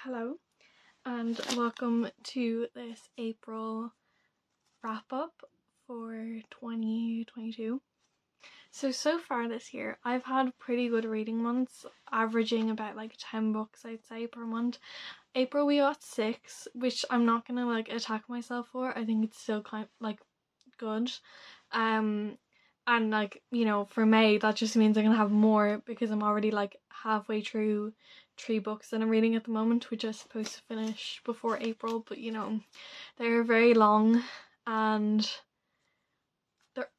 Hello and welcome to this April wrap up for 2022. So far this year I've had pretty good reading months, averaging about 10 books I'd say per month. April we got 6, which I'm not gonna attack myself for. I think it's still kind of good. And for May that just means I'm gonna have more because I'm already halfway through 3 books that I'm reading at the moment, which I'm supposed to finish before April, but they're very long and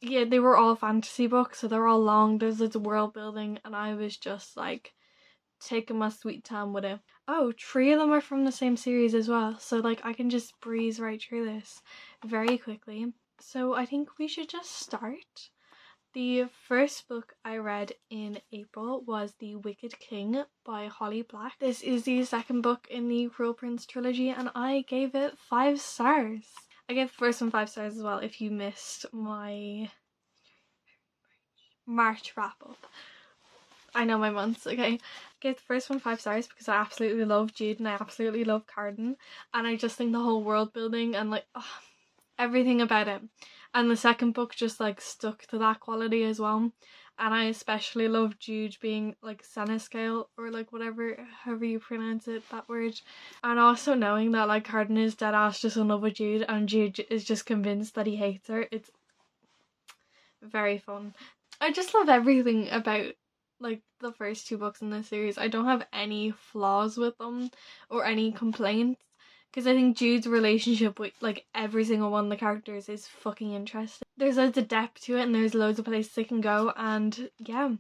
they were all fantasy books, so they're all long. There's loads of world building and I was just taking my sweet time with it. Oh, 3 of them are from the same series as well, so I can just breeze right through this very quickly. So I think we should just start. The first book I read in April was The Wicked King by Holly Black. This is the second book in the Cruel Prince trilogy and I gave it 5 stars. I gave the first one 5 stars as well if you missed my March wrap up. I know my months, okay? I gave the first one 5 stars because I absolutely love Jude and I absolutely love Carden, and I just think the whole world building and everything about it. And the second book just stuck to that quality as well. And I especially love Jude being senescale or however you pronounce it, that word. And also knowing that Carden is dead ass just in love with Jude and Jude is just convinced that he hates her. It's very fun. I just love everything about the first 2 books in this series. I don't have any flaws with them or any complaints, because I think Jude's relationship with every single one of the characters is fucking interesting. There's loads of depth to it and there's loads of places they can go, and yeah.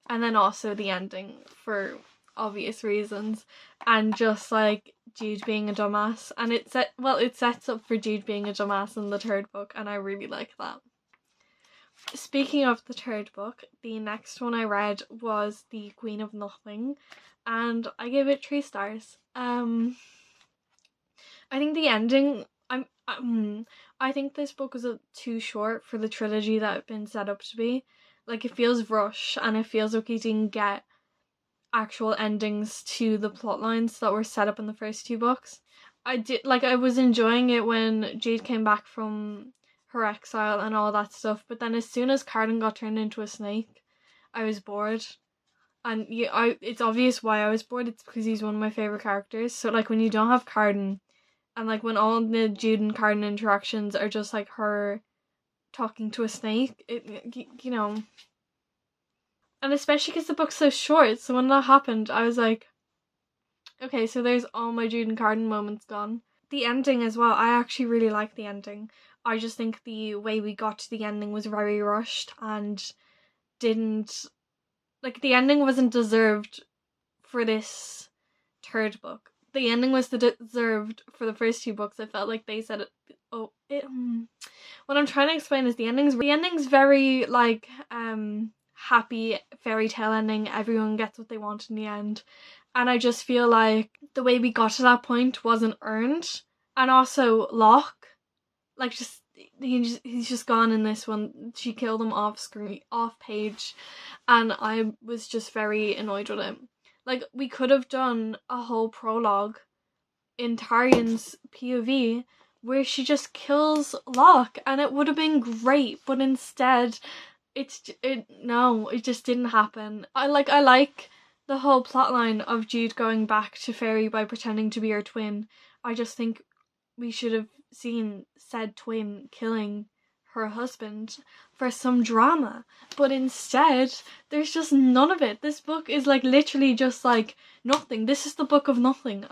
And then also the ending for obvious reasons, and just Jude being a dumbass, and it sets up for Jude being a dumbass in the 3rd book, and I really like that. Speaking of the 3rd book, the next one I read was The Queen of Nothing and I gave it 3 stars. I think the ending, I think this book was too short for the trilogy that it's been set up to be. It feels rushed and it feels like we didn't get actual endings to the plot lines that were set up in the first 2 books. I was enjoying it when Jade came back from her exile and all that stuff, but then as soon as Carden got turned into a snake, I was bored. And it's obvious why I was bored. It's because he's one of my favorite characters. So when you don't have Carden, and when all the Jude and Carden interactions are just her talking to a snake, and especially because the book's so short, so when that happened I was okay, so there's all my Jude and Carden moments gone. The ending as well, I actually really like the ending. I just think the way we got to the ending was very rushed and didn't the ending wasn't deserved for this 3rd book. The ending was deserved for the first 2 books. I felt like they said it. What I'm trying to explain is the ending's very happy fairy tale ending. Everyone gets what they want in the end, and I just feel like the way we got to that point wasn't earned. And also Locke, he's just gone in this one. She killed him off screen, off page, and I was just very annoyed with him. We could have done a whole prologue in Tarian's POV where she just kills Locke and it would have been great, but instead it just didn't happen. I like the whole plotline of Jude going back to Fairy by pretending to be her twin. I just think we should have seen said twin killing her husband for some drama, but instead there's just none of it. This book is literally just nothing. This is the book of nothing.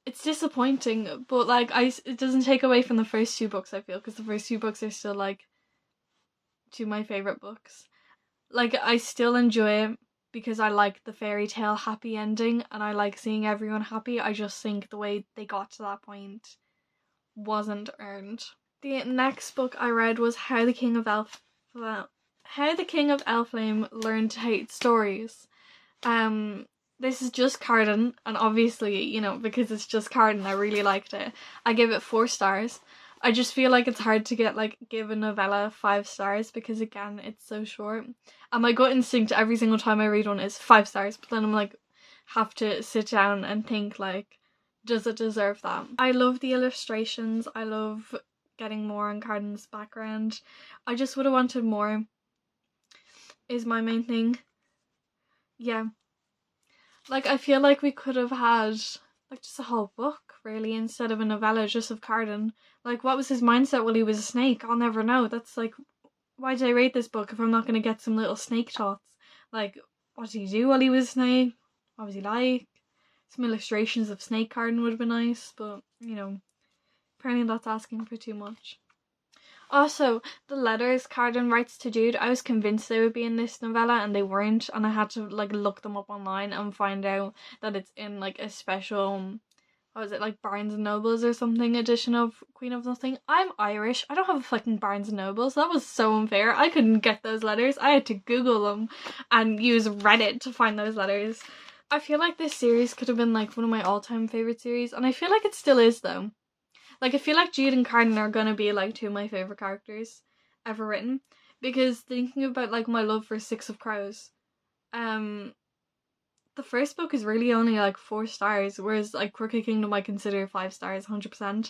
It's disappointing, but it doesn't take away from the first 2 books, I feel, because the first 2 books are still 2 of my favorite books. I still enjoy it because I like the fairy tale happy ending and I like seeing everyone happy. I just think the way they got to that point wasn't earned. The next book I read was How the King of Elflame Learned to Hate Stories. This is just Carden, and obviously, because it's just Carden, I really liked it. I give it 4 stars. I just feel it's hard to give a novella 5 stars because again, it's so short. And my gut instinct every single time I read one is 5 stars, but then I'm have to sit down and think like, does it deserve that? I love the illustrations. I love getting more on Carden's background. I just would have wanted more, is my main thing. Yeah. Like, I feel like we could have had like just a whole book really instead of a novella just of Carden. Like, what was his mindset while he was a snake? I'll never know. That's like, why did I read this book if I'm not going to get some little snake thoughts? Like, what did he do while he was a snake? What was he like? Some illustrations of Snake Carden would have been nice, but, you know, apparently that's asking for too much. Also, the letters Carden writes to Jude, I was convinced they would be in this novella and they weren't, and I had to like look them up online and find out that it's in like a special, what was it, like Barnes and Nobles or something edition of Queen of Nothing. I'm Irish. I don't have a fucking Barnes and Nobles. That was so unfair. I couldn't get those letters. I had to Google them and use Reddit to find those letters. I feel like this series could have been like one of my all-time favorite series, and I feel like it still is though. Like, I feel like Jude and Carden are gonna be like two of my favorite characters ever written, because thinking about like my love for Six of Crows, the first book is really only like 4 stars, whereas like Crooked Kingdom I consider 5 stars 100%.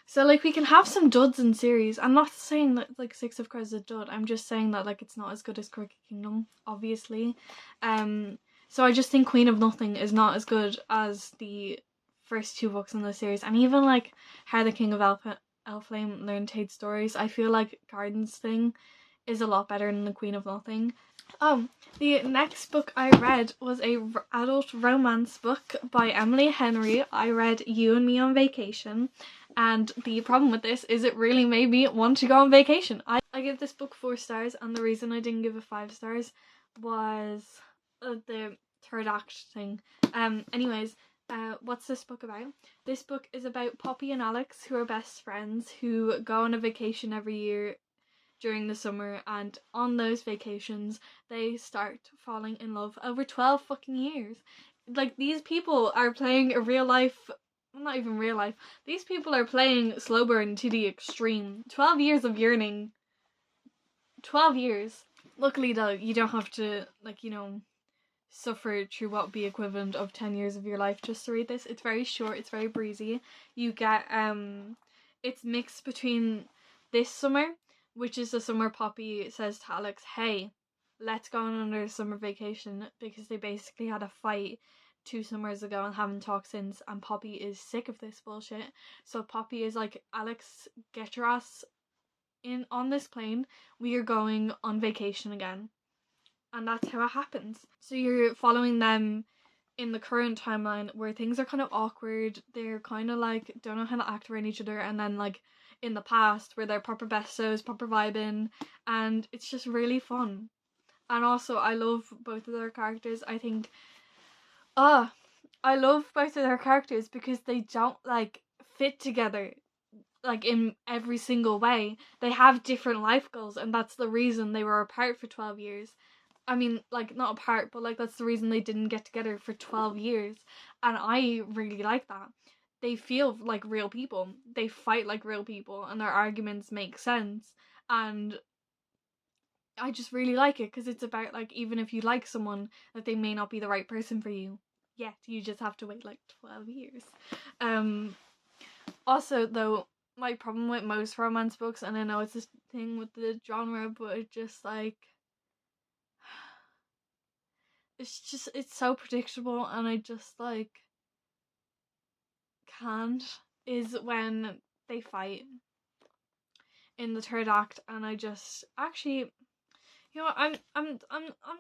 So like we can have some duds in series. I'm not saying that like Six of Crows is a dud. I'm just saying that like it's not as good as Crooked Kingdom, obviously. So I just think Queen of Nothing is not as good as the first 2 books in the series, and even like How the King of Elflame Learned to Hate Stories. I feel like Garden's thing is a lot better than the Queen of Nothing. The next book I read was a adult romance book by Emily Henry. I read You and Me on Vacation, and the problem with this is it really made me want to go on vacation. I give this book 4 stars, and the reason I didn't give it 5 stars was the third act thing. What's this book about? This book is about Poppy and Alex, who are best friends, who go on a vacation every year during the summer, and on those vacations they start falling in love over 12 fucking years. Like, these people are playing a real life, well, not even real life, these people are playing slow burn to the extreme. 12 years of yearning. 12 years. Luckily though, you don't have to, like, you know, suffer through what would be equivalent of 10 years of your life just to read this. It's very short, it's very breezy. You get it's mixed between this summer, which is the summer Poppy says to Alex, hey, let's go on another summer vacation, because they basically had a fight 2 summers ago and haven't talked since, and Poppy is sick of this bullshit. So Poppy is like, Alex, get your ass in on this plane, we are going on vacation again. And that's how it happens. So you're following them in the current timeline where things are kind of awkward. They're kind of like don't know how to act around each other, and then like in the past where they're proper bestos, proper vibing, and it's just really fun. And also I love both of their characters. I think I love both of their characters because they don't like fit together like in every single way. They have different life goals, and that's the reason they were apart for 12 years. I mean, like, not apart, but like that's the reason they didn't get together for 12 years. And I really like that. They feel like real people. They fight like real people, and their arguments make sense. And I just really like it because it's about like, even if you like someone, that they may not be the right person for you yet. You just have to wait like 12 years. Also though, my problem with most romance books, and I know it's this thing with the genre, but it just like, it's so predictable, and I just like can't, is when they fight in the third act, and I just actually, you know what, I'm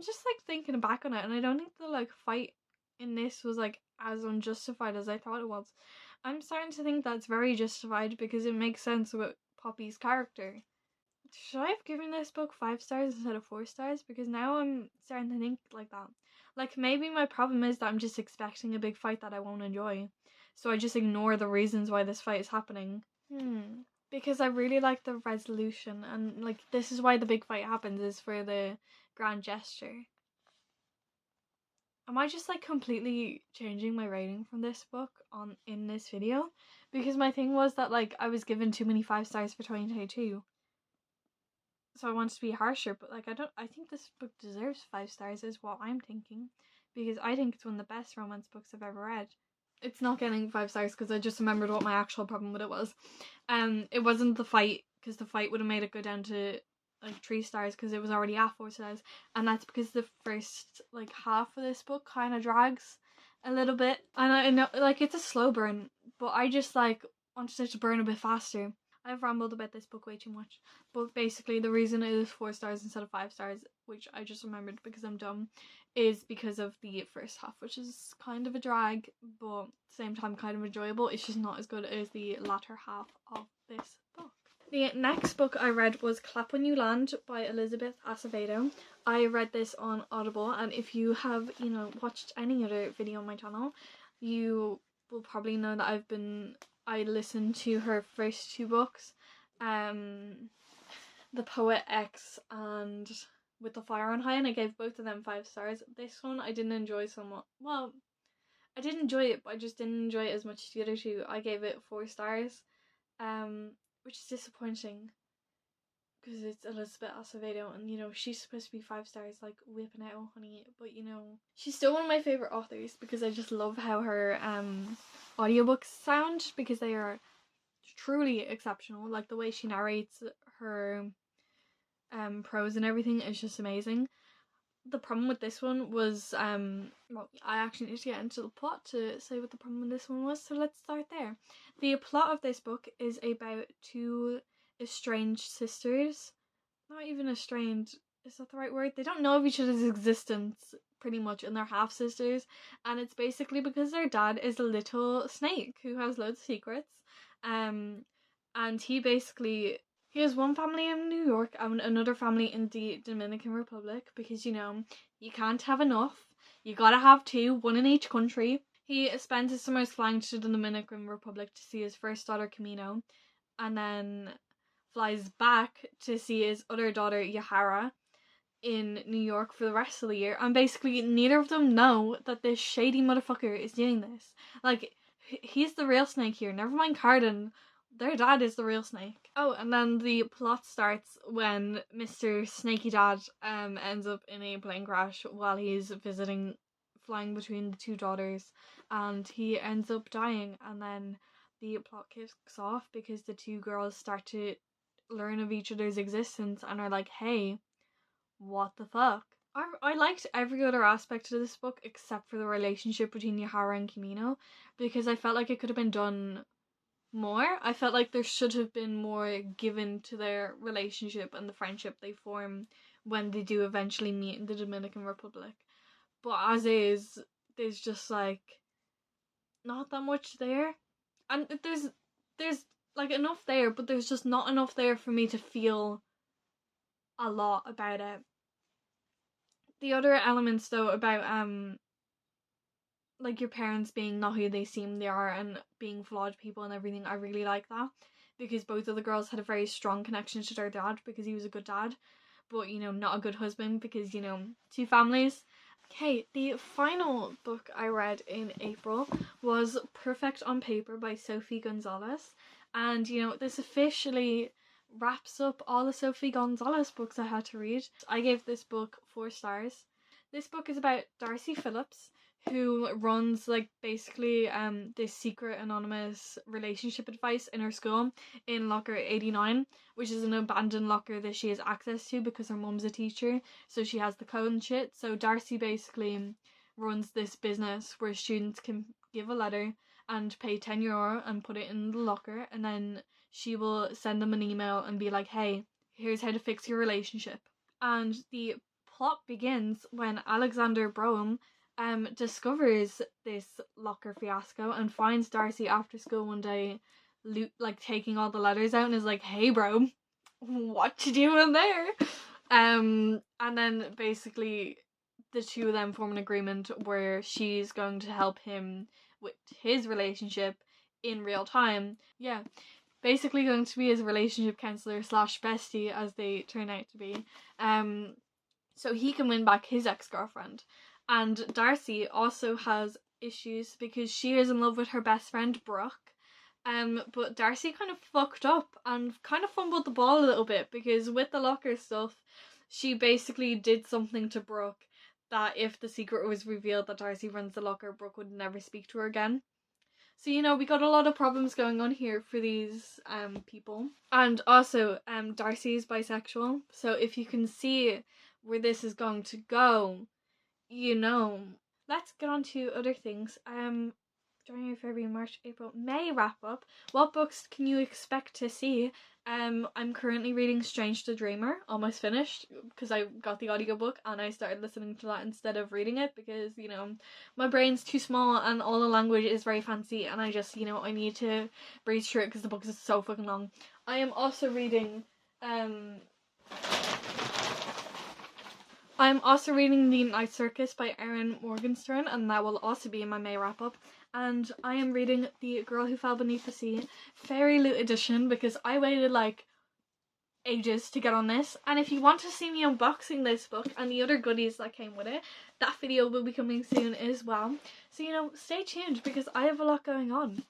just like thinking back on it, and I don't think the like fight in this was like as unjustified as I thought it was. I'm starting to think that's very justified because it makes sense with Poppy's character. Should I have given this book 5 stars instead of 4 stars? Because now I'm starting to think like that. Like, maybe my problem is that I'm just expecting a big fight that I won't enjoy. So I just ignore the reasons why this fight is happening. Because I really like the resolution, and like this is why the big fight happens, is for the grand gesture. Am I just like completely changing my rating from this book in this video? Because my thing was that like I was given too many 5 stars for 2022. So I wanted to be harsher, but like I think this book deserves 5 stars is what I'm thinking, because I think it's one of the best romance books I've ever read. It's not getting 5 stars because I just remembered what my actual problem with it was. It wasn't the fight, because the fight would have made it go down to like 3 stars because it was already at 4 stars, and that's because the first like half of this book kind of drags a little bit, and I know like it's a slow burn, but I just like wanted it to burn a bit faster. I've rambled about this book way too much, but basically the reason it is 4 stars instead of 5 stars, which I just remembered because I'm dumb, is because of the first half, which is kind of a drag, but at the same time kind of enjoyable. It's just not as good as the latter half of this book. The next book I read was Clap When You Land by Elizabeth Acevedo. I read this on Audible, and if you have, watched any other video on my channel, you will probably know that I listened to her first 2 books, The Poet X and With the Fire on High, and I gave both of them 5 stars. This one I didn't enjoy somewhat. Well, I did enjoy it, but I just didn't enjoy it as much as the other 2. I gave it 4 stars, which is disappointing because it's Elizabeth Acevedo, and she's supposed to be 5 stars, like whipping out, honey. But she's still one of my favorite authors because I just love how her audiobooks sound, because they are truly exceptional. Like the way she narrates her prose and everything is just amazing. The problem with this one was well, I actually need to get into the plot to say what the problem with this one was, so let's start there. The plot of this book is about 2 estranged sisters. Not even estranged, is that the right word? They don't know of each other's existence pretty much, and they're half sisters, and it's basically because their dad is a little snake who has loads of secrets, and he has one family in New York and another family in the Dominican Republic, because you can't have enough, you gotta have 2, one in each country. He spends his summers flying to the Dominican Republic to see his first daughter Camino, and then flies back to see his other daughter Yahara in New York for the rest of the year, and basically neither of them know that this shady motherfucker is doing this. Like, he's the real snake here, never mind Carden. Their dad is the real snake. Oh, and then the plot starts when Mr. Snaky Dad ends up in a plane crash while he's flying between the 2 daughters, and he ends up dying, and then the plot kicks off because the 2 girls start to learn of each other's existence and are like, hey, what the fuck? I liked every other aspect of this book except for the relationship between Yahara and Camino, because I felt like it could have been done more. I felt like there should have been more given to their relationship and the friendship they form when they do eventually meet in the Dominican Republic. But as is, there's just like not that much there. And there's like enough there, but there's just not enough there for me to feel a lot about it. The other elements though about like your parents being not who they seem they are and being flawed people and everything, I really like that, because both of the girls had a very strong connection to their dad because he was a good dad, but not a good husband because 2 families. Okay, the final book I read in April was Perfect on Paper by Sophie Gonzalez, and this officially wraps up all the Sophie Gonzalez books I had to read. I gave this book 4 stars. This book is about Darcy Phillips, who runs like basically this secret anonymous relationship advice in her school in locker 89, which is an abandoned locker that she has access to because her mum's a teacher, so she has the code and shit. So Darcy basically runs this business where students can give a letter and pay €10 and put it in the locker, and then she will send them an email and be like, hey, here's how to fix your relationship. And the plot begins when Alexander Broem discovers this locker fiasco and finds Darcy after school one day taking all the letters out, and is like, hey bro, what you doing there? And then basically the 2 of them form an agreement where she's going to help him with his relationship in real time. Yeah, basically going to be his relationship counselor / bestie, as they turn out to be, so he can win back his ex-girlfriend. And Darcy also has issues because she is in love with her best friend Brooke, but Darcy kind of fucked up and kind of fumbled the ball a little bit, because with the locker stuff she basically did something to Brooke that if the secret was revealed that Darcy runs the locker, Brooke would never speak to her again. So, you know, we got a lot of problems going on here for these people. And also, Darcy is bisexual. So if you can see where this is going to go, you know. Let's get on to other things. January, February, March, April, May wrap up. What books can you expect to see? I'm currently reading Strange the Dreamer, almost finished, because I got the audiobook and I started listening to that instead of reading it because, you know, my brain's too small and all the language is very fancy and I just, you know, I need to breeze through it because the book is so fucking long. I am also reading The Night Circus by Erin Morgenstern, and that will also be in my May wrap up. And I am reading The Girl Who Fell Beneath the Sea Fairy Loot Edition because I waited like ages to get on this. And if you want to see me unboxing this book and the other goodies that came with it, that video will be coming soon as well. So, you know, stay tuned because I have a lot going on.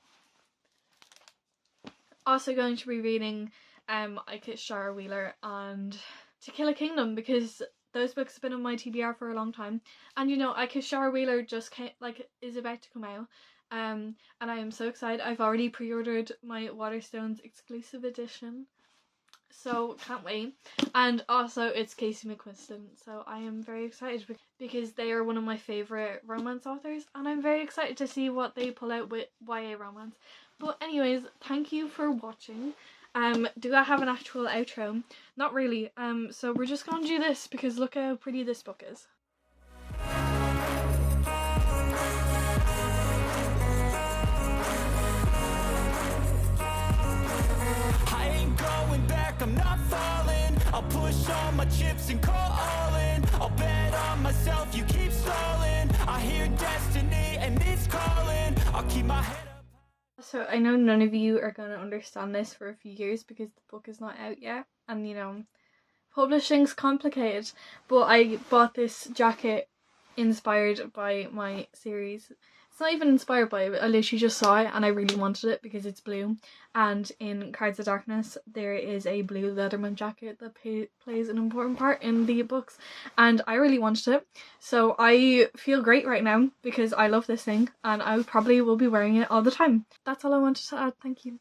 Also going to be reading Ike Shara Wheeler and To Kill a Kingdom because those books have been on my TBR for a long time. And you know, Ike Shara Wheeler just is about to come out. And I am so excited. I've already pre-ordered my Waterstones exclusive edition. So can't wait. And also it's Casey McQuiston. So I am very excited because they are one of my favourite romance authors. And I'm very excited to see what they pull out with YA romance. But anyways, thank you for watching. Do I have an actual outro? Not really. So we're just gonna do this because look how pretty this book is. I ain't going back, I'm not falling. I'll push all my chips and call all in. I'll bet on myself, you keep stalling. I hear destiny and it's calling. I'll keep my head up. So I know none of you are going to understand this for a few years because the book is not out yet, and you know, publishing's complicated, but I bought this jacket inspired by my series. It's not even inspired by it, I literally just saw it and I really wanted it because it's blue, and in Cards of Darkness there is a blue Leatherman jacket that plays an important part in the books, and I really wanted it, so I feel great right now because I love this thing and I probably will be wearing it all the time. That's all I wanted to add. Thank you.